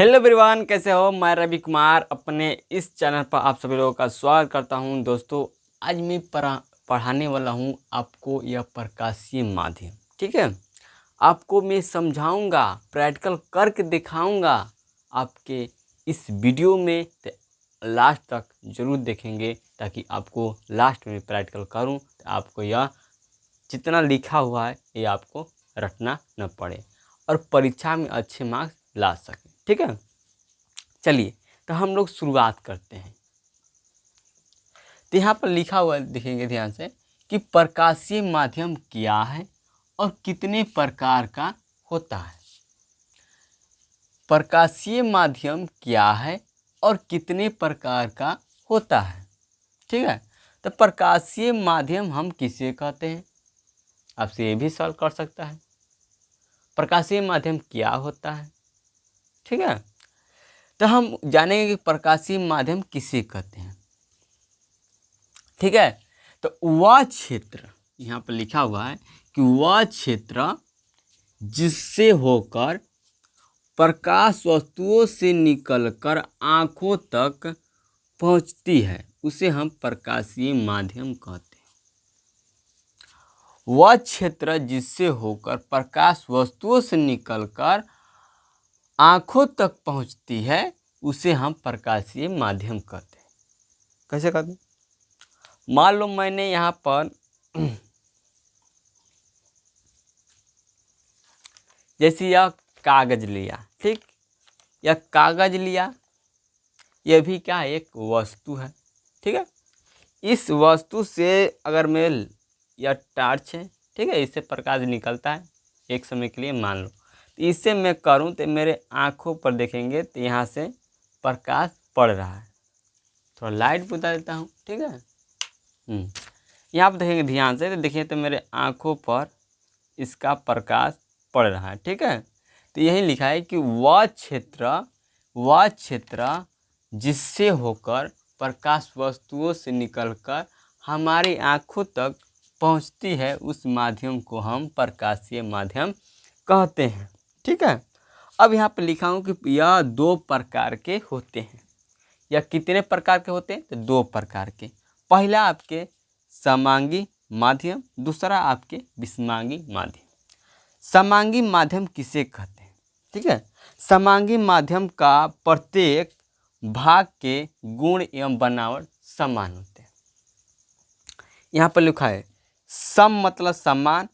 Hello everyone, कैसे हो। मैं रवि कुमार अपने इस चैनल पर आप सभी लोगों का स्वागत करता हूं। दोस्तों, आज मैं पढ़ाने वाला हूं आपको यह प्रकाशीय माध्यम। ठीक है, आपको मैं समझाऊंगा, प्रैक्टिकल करके दिखाऊंगा आपके इस वीडियो में। तो लास्ट तक ज़रूर देखेंगे ताकि आपको लास्ट में प्रैक्टिकल करूं तो आपको यह जितना लिखा हुआ है ये आपको रटना न पड़े और परीक्षा में अच्छे मार्क्स ला सकें। ठीक है, चलिए तो हम लोग शुरुआत करते हैं। तो यहाँ पर लिखा हुआ देखेंगे ध्यान से कि प्रकाशीय माध्यम क्या है और कितने प्रकार का होता है। प्रकाशीय माध्यम क्या है और कितने प्रकार का होता है। ठीक है, तो प्रकाशीय माध्यम हम किसे कहते हैं, आपसे ये भी सवाल कर सकता है। प्रकाशीय माध्यम क्या होता है। ठीक है, तो हम जानेंगे कि प्रकाशीय माध्यम किसे कहते हैं। ठीक है, तो वह क्षेत्र यहाँ पर लिखा हुआ है कि वह क्षेत्र जिससे होकर प्रकाश वस्तुओं से निकलकर आँखों तक पहुँचती है उसे हम प्रकाशीय माध्यम कहते हैं। वह क्षेत्र जिससे होकर प्रकाश वस्तुओं से निकलकर आँखों तक पहुँचती है उसे हम प्रकाशीय माध्यम कहते हैं। कैसे कहते हैं, मान लो मैंने यहाँ पर जैसे यह कागज लिया। ठीक, यह कागज लिया, यह भी क्या है, एक वस्तु है। ठीक है, इस वस्तु से अगर मैं, यह टार्च है, ठीक है, इससे प्रकाश निकलता है एक समय के लिए मान लो। तो इससे मैं करूँ तो मेरे आँखों पर देखेंगे तो यहाँ से प्रकाश पड़ रहा है। थोड़ा लाइट बुझा देता हूँ। ठीक है, यहाँ पर देखेंगे ध्यान से, तो देखिए तो मेरे आँखों पर इसका प्रकाश पड़ रहा है। ठीक है, तो यही लिखा है कि वह क्षेत्र जिससे होकर प्रकाश वस्तुओं से निकलकर हमारी आँखों तक पहुँचती है उस माध्यम को हम प्रकाशीय माध्यम कहते हैं। ठीक है, अब यहाँ पर लिखा हूँ कि यह दो प्रकार के होते हैं। यह कितने प्रकार के होते हैं, तो दो प्रकार के। पहला आपके समांगी माध्यम, दूसरा आपके विषमांगी माध्यम। समांगी माध्यम किसे कहते हैं। ठीक है, समांगी माध्यम का प्रत्येक भाग के गुण एवं बनावट समान होते हैं। यहाँ पर लिखा है सम मतलब समान,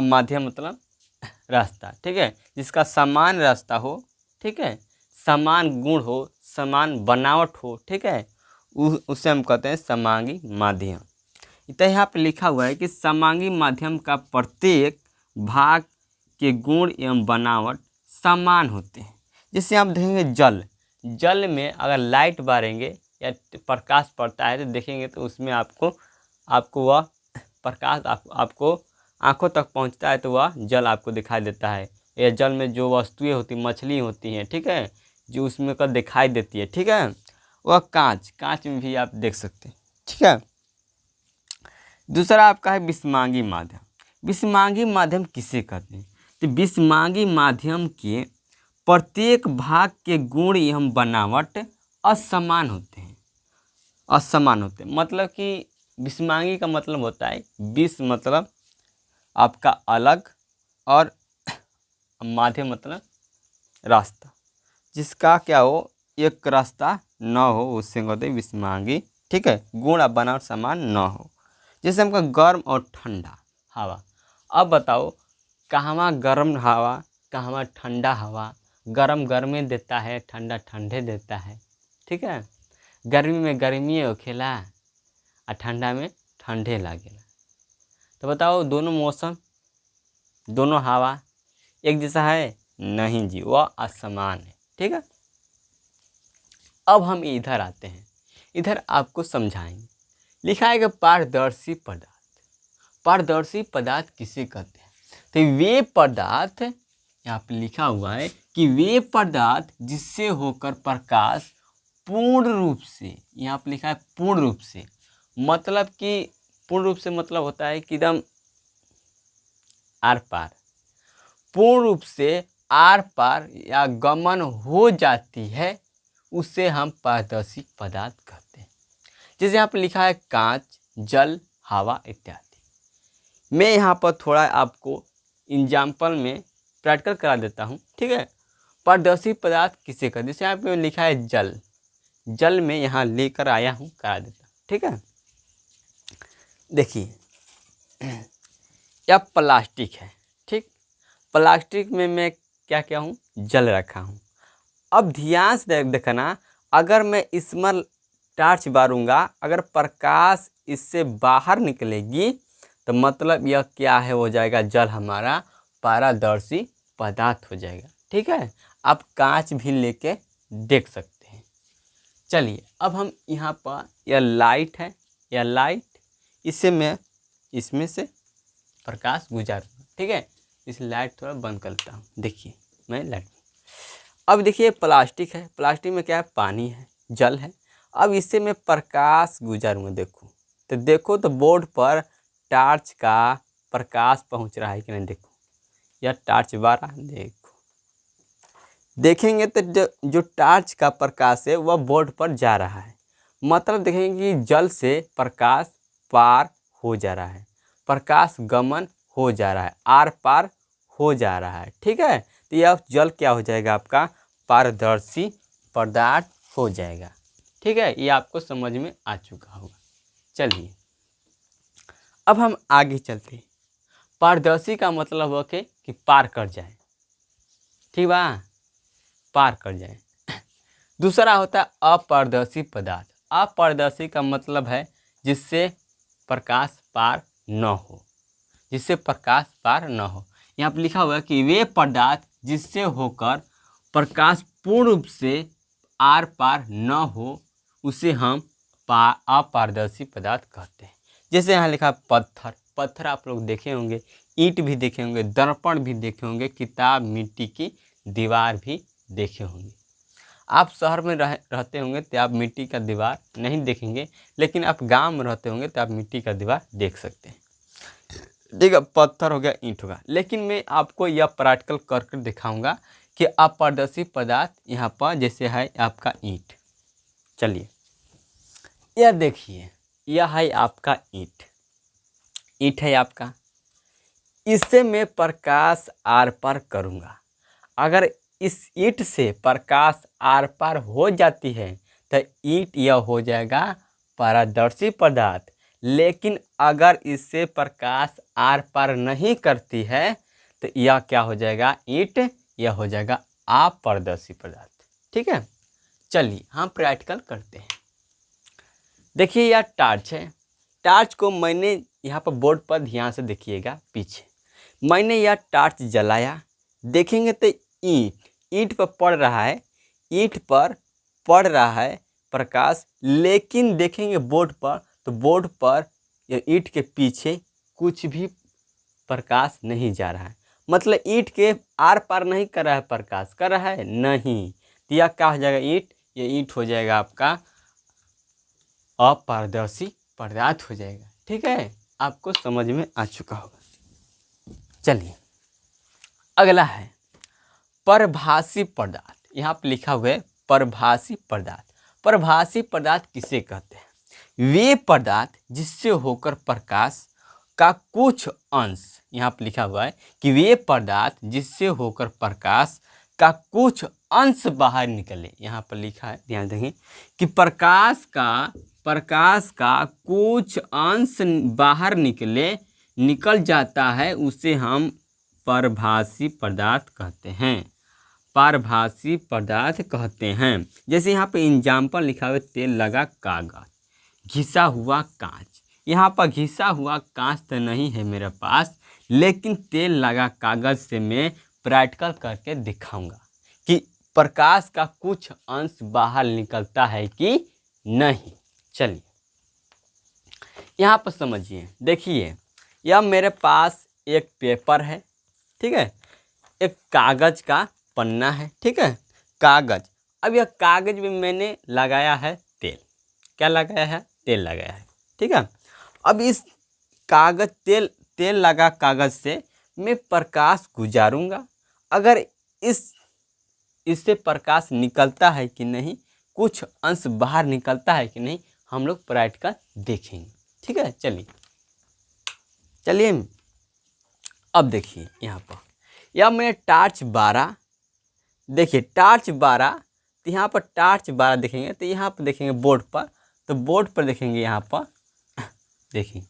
माध्यम मतलब रास्ता। ठीक है, जिसका समान रास्ता हो, ठीक है, समान गुण हो, समान बनावट हो, ठीक है, उसे हम कहते हैं समांगी माध्यम। तो यहाँ पे लिखा हुआ है कि समांगी माध्यम का प्रत्येक भाग के गुण एवं बनावट समान होते हैं। जैसे आप देखेंगे जल में अगर लाइट बारेंगे या प्रकाश पड़ता है तो देखेंगे तो उसमें आपको वह प्रकाश आपको आँखों तक पहुँचता है तो वह जल आपको दिखाई देता है। या जल में जो वस्तुएं होती, मछली होती हैं, ठीक है, जो उसमें का दिखाई देती है। ठीक है, वह कांच में भी आप देख सकते हैं। ठीक है, दूसरा आपका है विषमांगी माध्यम। विषमांगी माध्यम किसे कहते हैं, तो विषमांगी माध्यम के प्रत्येक भाग के गुण एवं बनावट असमान होते हैं। मतलब कि विषमांगी का मतलब होता है, विष मतलब आपका अलग और माध्यम मतलब रास्ता, जिसका क्या हो, एक रास्ता न हो उसे कहते हैं विषमांगी। ठीक है, गुण बनावट समान न हो। जैसे हमका गर्म और ठंडा हवा। अब बताओ कहाँ गर्म हवा, कहाँ ठंडा हवा। गर्म गर्मी देता है, ठंडा ठंडे देता है। ठीक है, गर्मी में गर्मी होखेला और ठंडा में ठंडे लागेला। तो बताओ दोनों मौसम, दोनों हवा एक जैसा है? नहीं जी, वह असमान है। ठीक है, अब हम इधर आते हैं, इधर आपको समझाएंगे। लिखा है कि पारदर्शी पदार्थ। पारदर्शी पदार्थ किसे कहते हैं, तो वे पदार्थ, यहाँ पे लिखा हुआ है कि वे पदार्थ जिससे होकर प्रकाश पूर्ण रूप से, यहाँ पे लिखा है पूर्ण रूप से, मतलब कि पूर्ण रूप से मतलब होता है कि एकदम आर पार, पूर्ण रूप से आर पार या गमन हो जाती है उसे हम पारदर्शी पदार्थ कहते हैं। जैसे यहाँ पर लिखा है कांच, जल, हवा इत्यादि। मैं यहाँ पर थोड़ा आपको एग्जाम्पल में प्रैक्टिकल करा देता हूँ, ठीक है। पारदर्शी पदार्थ किसे कहते हैं? जैसे यहाँ पे लिखा है जल, जल में यहाँ लेकर आया हूँ, करा देता हूँ, ठीक है। देखिए यह प्लास्टिक है, ठीक। प्लास्टिक में मैं क्या क्या हूँ, जल रखा हूँ। अब ध्यान से देखना, अगर मैं इसमें टार्च बारूंगा, अगर प्रकाश इससे बाहर निकलेगी तो मतलब यह क्या है, हो जाएगा जल हमारा पारदर्शी पदार्थ हो जाएगा, ठीक है। आप कांच भी लेके देख सकते हैं। चलिए अब हम यहाँ पर, यह लाइट है, यह लाइट, इसे मैं इसमें से प्रकाश गुजारूंगा, ठीक है। इस लाइट थोड़ा बंद करता हूँ। देखिए मैं लाइट, अब देखिए प्लास्टिक है, प्लास्टिक में क्या है, पानी है, जल है। अब इससे मैं प्रकाश गुजारूंगा, देखो तो बोर्ड पर टार्च का प्रकाश पहुंच रहा है कि नहीं। देखो यह टार्च बारा, देखेंगे तो जो टार्च का प्रकाश है वह बोर्ड पर जा रहा है, मतलब देखेंगे कि जल से प्रकाश पार हो जा रहा है, प्रकाश गमन हो जा रहा है, आर पार हो जा रहा है, ठीक है। तो यह जल क्या हो जाएगा, आपका पारदर्शी पदार्थ हो जाएगा, ठीक है। ये आपको समझ में आ चुका होगा। चलिए अब हम आगे चलते हैं। पारदर्शी का मतलब हो कि पार कर जाए, ठीक बा, पार कर जाए। दूसरा होता है अपारदर्शी पदार्थ। अपारदर्शी का मतलब है जिससे प्रकाश पार न हो, जिससे प्रकाश पार न हो। यहाँ पर लिखा हुआ है कि वे पदार्थ जिससे होकर प्रकाश पूर्ण रूप से आर पार न हो उसे हम अपारदर्शी पदार्थ कहते हैं। जैसे यहाँ लिखा पत्थर, पत्थर आप लोग देखे होंगे, ईंट भी देखे होंगे, दर्पण भी देखे होंगे, किताब, मिट्टी की दीवार भी देखे होंगे। आप शहर में रहते होंगे तो आप मिट्टी का दीवार नहीं देखेंगे, लेकिन आप गांव में रहते होंगे तो आप मिट्टी का दीवार देख सकते हैं, ठीक है। पत्थर हो गया, ईंट होगा। लेकिन मैं आपको यह प्रैक्टिकल करके दिखाऊंगा कि अपारदर्शी पदार्थ यहाँ पर जैसे है आपका ईंट। चलिए यह देखिए, यह है आपका ईंट, ईंट है आपका, इससे मैं प्रकाश आर पार करूँगा। अगर इस ईंट से प्रकाश आर पार हो जाती है तो ईंट यह हो जाएगा पारदर्शी पदार्थ। लेकिन अगर इससे प्रकाश आर पार नहीं करती है तो यह क्या हो जाएगा, ईंट यह हो जाएगा अपारदर्शी पदार्थ, ठीक है। चलिए हम प्रैक्टिकल करते हैं। देखिए यह टार्च है, टार्च को मैंने यहाँ पर बोर्ड पर ध्यान से देखिएगा, पीछे मैंने यह टार्च जलाया, देखेंगे तो ईंट पर पड़ रहा है, ईंट पर पड़ रहा है प्रकाश। लेकिन देखेंगे बोर्ड पर तो बोर्ड पर या ईंट के पीछे कुछ भी प्रकाश नहीं जा रहा है, मतलब ईंट के आर पार नहीं कर रहा है, प्रकाश कर रहा है नहीं। तो यह क्या हो जाएगा, ईंट, ये ईंट हो जाएगा आपका अपारदर्शी पदार्थ हो जाएगा, ठीक है। आपको समझ में आ चुका होगा। चलिए अगला है परभासी पदार्थ। यहाँ पर लिखा हुआ है परभासी पदार्थ। परभासी पदार्थ किसे कहते हैं? वे पदार्थ जिससे होकर प्रकाश का कुछ अंश, यहाँ पर लिखा हुआ है कि वे पदार्थ जिससे होकर प्रकाश का कुछ अंश बाहर निकले। यहाँ पर लिखा है, ध्यान देंगे कि प्रकाश का कुछ अंश बाहर निकल जाता है, उसे हम परभासी पदार्थ कहते हैं, पारभासी पदार्थ कहते हैं। जैसे यहाँ पे एग्जाम्पल लिखा हुआ है, तेल लगा कागज, घिसा हुआ कांच। यहाँ पर घिसा हुआ कांच तो नहीं है मेरे पास, लेकिन तेल लगा कागज से मैं प्रैक्टिकल करके दिखाऊंगा कि प्रकाश का कुछ अंश बाहर निकलता है कि नहीं। चलिए यहाँ पर समझिए, देखिए यह मेरे पास एक पेपर है, ठीक है, एक कागज का पन्ना है, ठीक है, कागज। अब यह कागज में मैंने लगाया है तेल, क्या लगाया है, तेल लगाया है, ठीक है। अब इस कागज तेल लगा कागज से मैं प्रकाश गुजारूंगा। अगर इससे प्रकाश निकलता है कि नहीं, कुछ अंश बाहर निकलता है कि नहीं, हम लोग प्रैक्टिकल देखेंगे। ठीक है, चलिए अब देखिए यहाँ पर, यह मैंने टार्च 12, देखिए टार्च 12, तो यहाँ पर टार्च 12 देखेंगे तो यहाँ पर देखेंगे बोर्ड पर, तो बोर्ड पर देखेंगे यहाँ पर, देखिए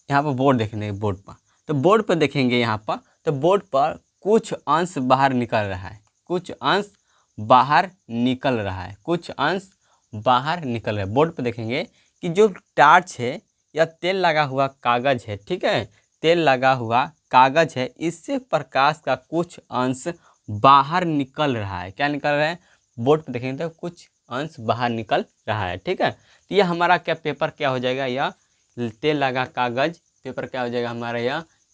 यहाँ पर बोर्ड देखेंगे बोर्ड पर, तो बोर्ड पर देखेंगे यहाँ पर, तो बोर्ड पर कुछ अंश बाहर निकल रहा है, कुछ अंश बाहर निकल रहा है, कुछ अंश बाहर निकल रहा है। बोर्ड पर देखेंगे कि जो टार्च है या तेल लगा हुआ कागज़ है, ठीक है, तेल लगा हुआ कागज़ है, इससे प्रकाश का कुछ अंश बाहर निकल रहा है। क्या निकल रहा है? बोर्ड पर देखेंगे तो कुछ अंश बाहर निकल रहा है। ठीक है, तो ये हमारा क्या पेपर क्या हो जाएगा, यह तेल लगा कागज़ पेपर क्या हो जाएगा हमारा,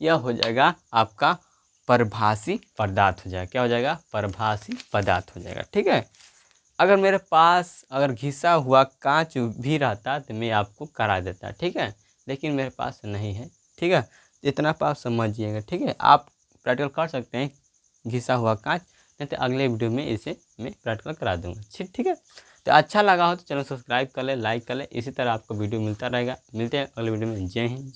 यह हो जाएगा आपका प्रभासी पदार्थ हो जाएगा। क्या हो जाएगा? प्रभासी पदार्थ हो जाएगा। ठीक है, अगर मेरे पास अगर घिसा हुआ कांच भी रहता तो मैं आपको करा देता। ठीक है, लेकिन मेरे पास नहीं है। ठीक है, इतना आप समझिएगा। ठीक है, आप प्रैक्टिकल कर सकते हैं घिसा हुआ कांच, नहीं तो अगले वीडियो में इसे मैं प्रैक्टिकल करा दूंगा। ठीक है, तो अच्छा लगा हो तो चैनल सब्सक्राइब कर ले, लाइक कर ले, इसी तरह आपको वीडियो मिलता रहेगा। मिलते हैं अगले वीडियो में। जय हिंद।